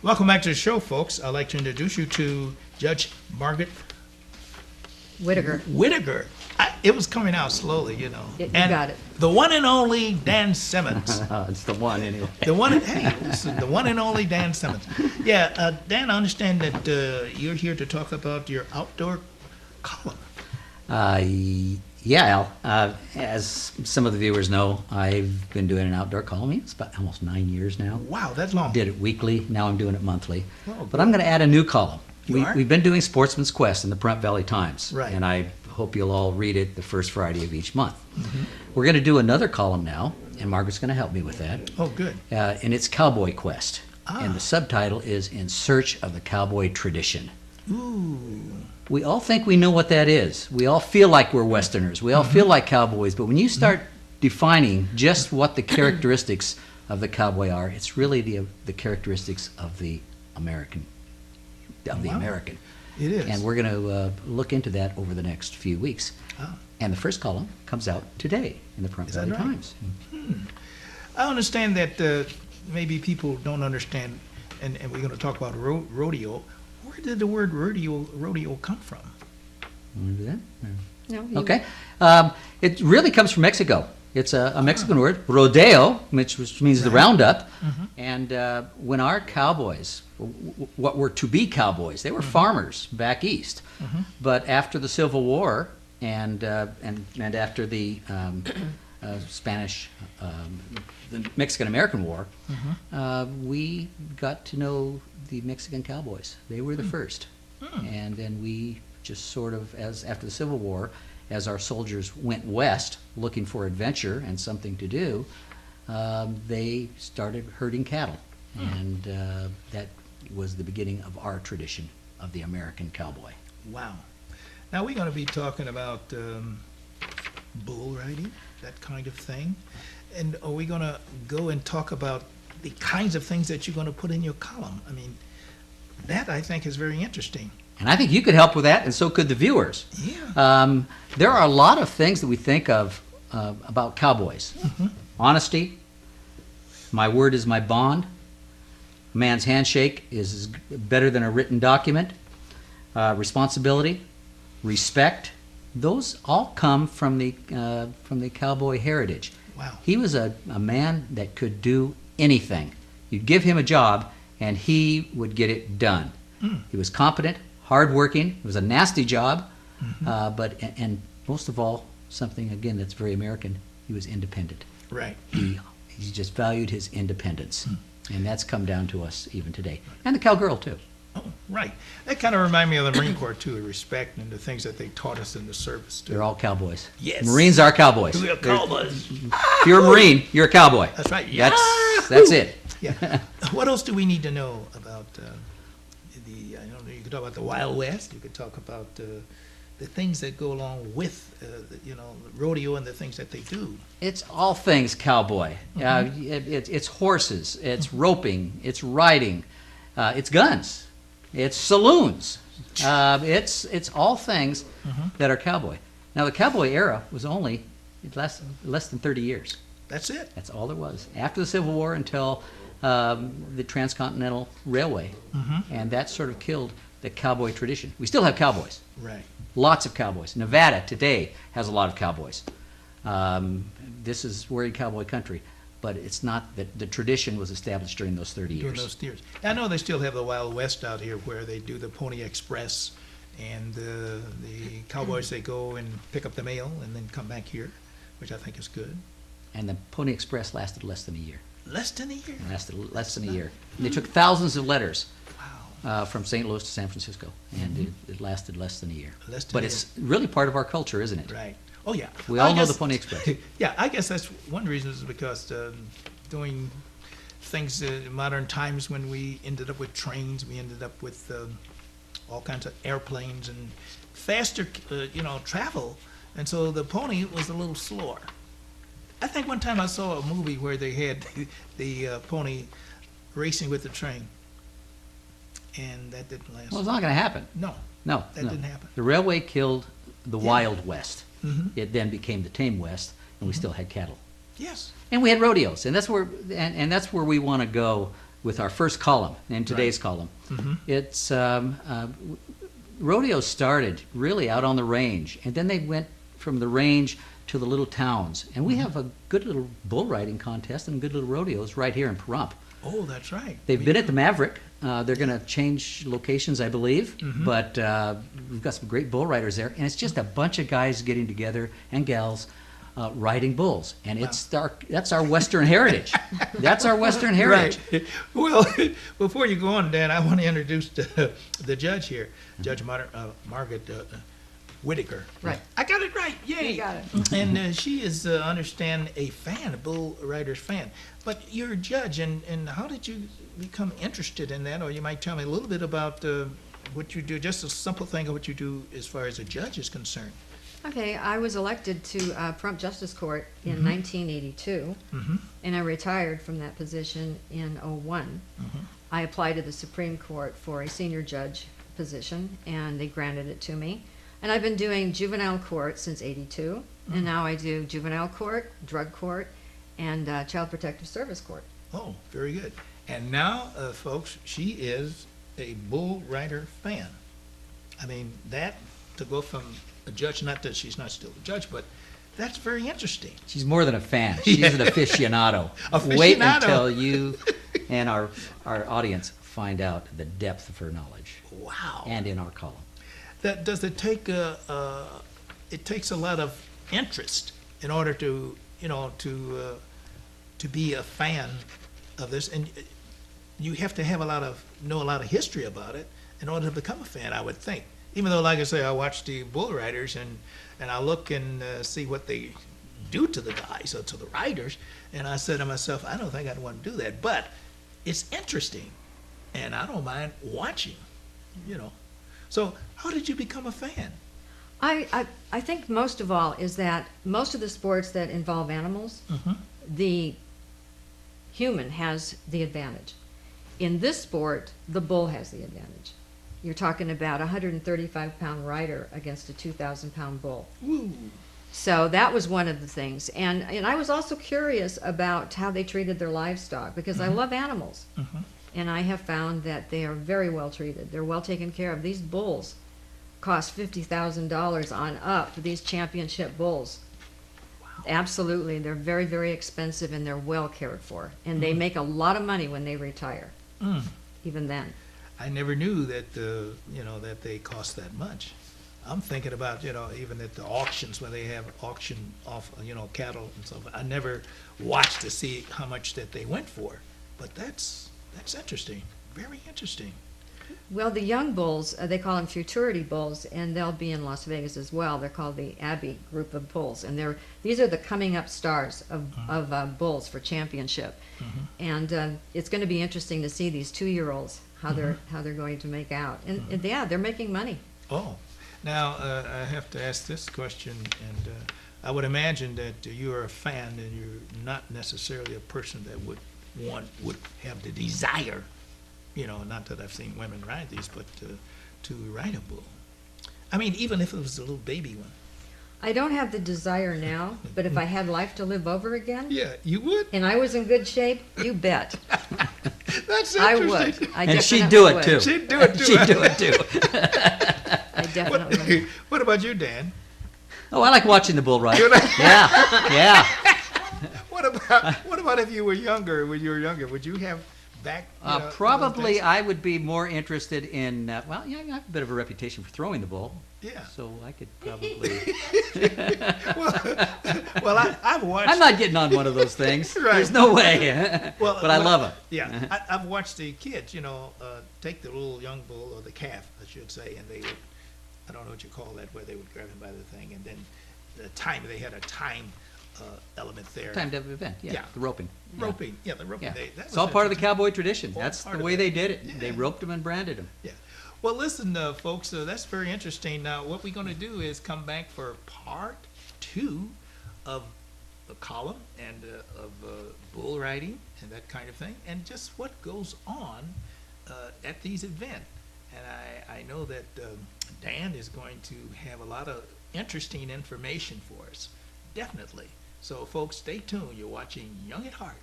Welcome back to the show, folks. I'd like to introduce you to Judge Margaret Whittaker. It was coming out slowly, you know. You got it. The one and only Dan Simmons. It's the one anyway. The one and only Dan Simmons. Yeah, Dan, I understand that you're here to talk about your outdoor column. Yeah, Al. As some of the viewers know, I've been doing an outdoor column. It's about almost 9 years now. Wow, that's long. Did it weekly. Now I'm doing it monthly. Oh, but I'm going to add a new column. You are? We've been doing Sportsman's Quest in the Pahrump Valley Times. Right. And I hope you'll all read it the first Friday of each month. Mm-hmm. We're going to do another column now, and Margaret's going to help me with that. Oh, good. And it's Cowboy Quest. Ah. And the subtitle is In Search of the Cowboy Tradition. Ooh. We all think we know what that is. We all feel like we're Westerners. We all feel like cowboys. But when you start defining just what the characteristics of the cowboy are, it's really the characteristics of the American. Wow. American. It is. And we're going to look into that over the next few weeks. Ah. And the first column comes out today in the Pahrump Is that Valley right? Times. I understand that maybe people don't understand, and we're going to talk about rodeo. Where did the word rodeo come from? Want to do that? No, you- Okay. It really comes from Mexico. It's a Mexican word, rodeo, which means the roundup. And when our cowboys, what were to be cowboys, they were farmers back east. But after the Civil War and after the Spanish, the Mexican-American War, we got to know the Mexican cowboys. They were the first. And then we just sort of, after the Civil War, as our soldiers went west looking for adventure and something to do, they started herding cattle. And that was the beginning of our tradition of the American cowboy. Wow. Now we're going to be talking about bull riding, that kind of thing. And are we going to go and talk about the kinds of things that you're going to put in your column? I mean, that I think is very interesting. And I think you could help with that, and so could the viewers. Yeah. There are a lot of things that we think of about cowboys. Honesty, my word is my bond, a man's handshake is better than a written document, responsibility, respect. Those all come from the Cowboy Heritage. Wow. He was a man that could do anything. You'd give him a job, and he would get it done. He was competent, hardworking. It was a nasty job, but most of all, something again that's very American. He was independent. Right. He just valued his independence, and that's come down to us even today. And the cowgirl too. Oh, right. That kind of reminded me of the Marine Corps, too, the respect and the things that they taught us in the service, too. They're all cowboys. Yes. Marines are cowboys. We are cowboys. If you're a Marine, you're a cowboy. That's right. Yeah. That's it. Yeah. What else do we need to know about I don't know, you could talk about the Wild West. You could talk about the things that go along with, the rodeo and the things that they do. It's all things cowboy. It's horses. It's roping. It's riding. It's guns. It's saloons. It's all things that are cowboy. Now the cowboy era was only less than 30 years. That's it. That's all there was. After the Civil War until the Transcontinental Railway, and that sort of killed the cowboy tradition. We still have cowboys. Right. Lots of cowboys. Nevada today has a lot of cowboys. This is we're in cowboy country, but it's not that the tradition was established during those 30 years. During those years. I know they still have the Wild West out here where they do the Pony Express, and the cowboys, they go and pick up the mail and then come back here, which I think is good. And the Pony Express lasted less than a year. Less than a year? It lasted less than a year. And they took thousands of letters Wow. from St. Louis to San Francisco, and it lasted less than a year. Less than But a it's really part of our culture, isn't it? Right. Oh, yeah. We all I know guess- the Pony Express. Yeah, I guess that's one reason is because doing things in modern times when we ended up with trains, we ended up with all kinds of airplanes and faster, travel. And so the pony was a little slower. I think one time I saw a movie where they had the pony racing with the train, and that didn't last. Well, it's not going to happen. No, No, that no. didn't happen. The railway killed the Wild West. Mhm. It then became the tame West, and we still had cattle. Yes. And we had rodeos, and that's where we want to go with our first column, in today's column. It's rodeo started really out on the range, and then they went from the range to the little towns. And we have a good little bull riding contest and good little rodeos right here in Pahrump. Oh, that's right. They've been at the Maverick. They're going to change locations, I believe, but we've got some great bull riders there, and it's just a bunch of guys getting together and gals riding bulls, and that's our Western heritage. That's our Western heritage. Right. Well, before you go on, Dan, I want to introduce the judge here, Judge Margaret Whittaker. Right. I got it right. Yay! You got it. And she is, understand, a fan, a bull riders fan. But you're a judge, and how did you become interested in that? Or you might tell me a little bit about what you do, just a simple thing of what you do as far as a judge is concerned. Okay, I was elected to Pahrump Justice Court in 1982, and I retired from that position in '01. I applied to the Supreme Court for a senior judge position, and they granted it to me. And I've been doing juvenile court since '82, and now I do juvenile court, drug court, and child protective service court. Oh, very good. And now, folks, she is a bull rider fan. I mean, that, to go from a judge, not that she's not still a judge, but that's very interesting. She's more than a fan. She's an aficionado. Aficionado. Wait until you and our audience find out the depth of her knowledge. Wow. And in our column. That does it take it takes a lot of interest in order to be a fan of this, and you have to have know a lot of history about it in order to become a fan, I would think. Even though, like I say, I watch the bull riders and I look and see what they do to the guys or to the riders, and I said to myself, I don't think I'd want to do that, but it's interesting, and I don't mind watching, So how did you become a fan? I think most of all is that most of the sports that involve animals, the human has the advantage. In this sport, the bull has the advantage. You're talking about a 135-pound rider against a 2,000-pound bull. Woo. So that was one of the things. And I was also curious about how they treated their livestock, because I love animals. And I have found that they are very well treated. They're well taken care of. These bulls cost $50,000 on up, these championship bulls. Wow. Absolutely. They're very, very expensive, and they're well cared for. And they make a lot of money when they retire, even then. I never knew that that they cost that much. I'm thinking about even at the auctions when they have auction off cattle and stuff. I never watched to see how much that they went for, but that's interesting, very interesting. Well, the young bulls, they call them futurity bulls, and they'll be in Las Vegas as well. They're called the Abbey group of bulls, and these are the coming up stars of bulls for championship. And it's going to be interesting to see these 2-year-olds how they're going to make out, and yeah, they're making money. Oh, now I have to ask this question, and I would imagine that you are a fan, and you're not necessarily a person that would have the desire. Not that I've seen women ride these, but to ride a bull. I mean, even if it was a little baby one. I don't have the desire now, but if I had life to live over again, yeah, you would. And I was in good shape, you bet. That's interesting. I would. And she'd do it too. She'd do it too. She'd do it too. I definitely would. What about you, Dan? Oh, I like watching the bull ride. Yeah. What about if you were younger? When you were younger, would you have back? Probably, I would be more interested in. I have a bit of a reputation for throwing the bull. Yeah. So I could probably. well, I've watched. I'm not getting on one of those things. Right. There's no way. But I love it. Yeah, I've watched the kids, take the little young bull, or the calf, I should say, and they would, I don't know what you call that, where they would grab him by the thing, and then they had a time element there. Timed event, yeah. The roping. Roping, yeah, the roping. Yeah. It's all part of the cowboy tradition. All That's part the of way it. they did it. Yeah. They roped them and branded them. Yeah. Well, listen, folks, that's very interesting. Now, what we're going to do is come back for part 2 of the column and of bull riding and that kind of thing, and just what goes on at these events. And I know that Dan is going to have a lot of interesting information for us, definitely. So, folks, stay tuned. You're watching Young at Heart.